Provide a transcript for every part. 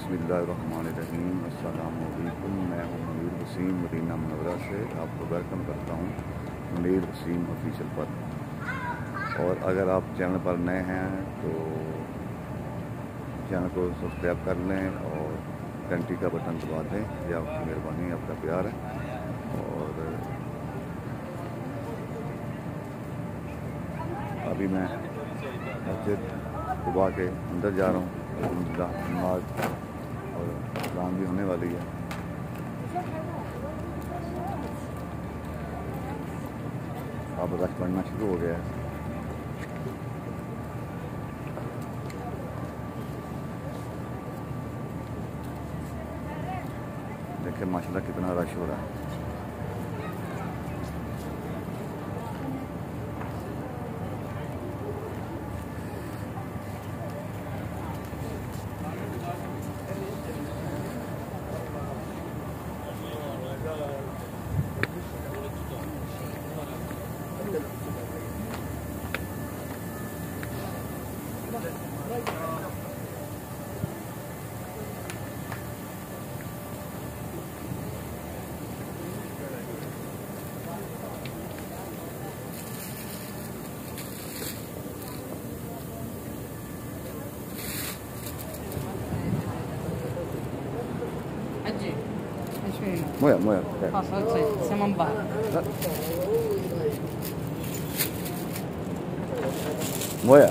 बिस्मिल्लाहिर्रहमानिर्रहीम। अस्सलाम वालेकुम। मैं हूँ मुनीर वसीम मदीना मुनव्वरा से। आपको वेलकम करता हूँ मुनीर वसीम ऑफिशियल पर। और अगर आप चैनल पर नए हैं तो चैनल को सब्सक्राइब कर लें और घंटी का बटन दबा दें। यह आपकी मेहरबानी, आपका प्यार है। और अभी मैं मस्जिद कुबा के अंदर जा रहा हूँ। नमाज और अज़ान भी होने वाली है। अब रश पड़ना शुरू हो गया है। देखिए माशाल्लाह कितना रश हो रहा है। Moja. Siamo in bar. Moja.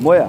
Moja.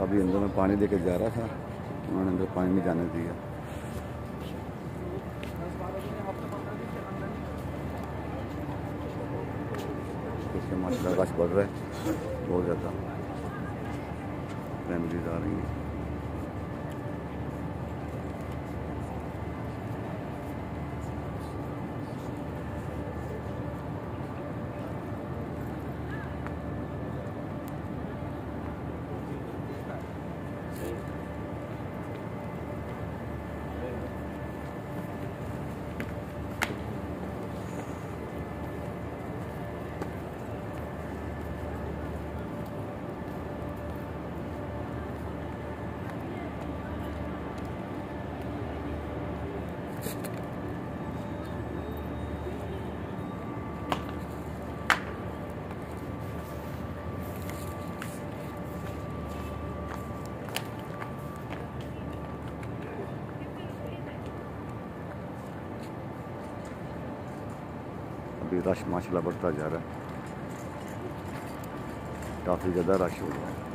अभी अंदर में पानी देके जा रहा था, उन्होंने अंदर पानी नहीं जाने दिया। इससे माशाल्लाह रश बढ़ रहा है बहुत ज़्यादा। फैमिलीज आ रही हैं। अभी रश माशाल्लाह बढ़ता जा रहा है, काफ़ी ज़्यादा रश हो रहा है।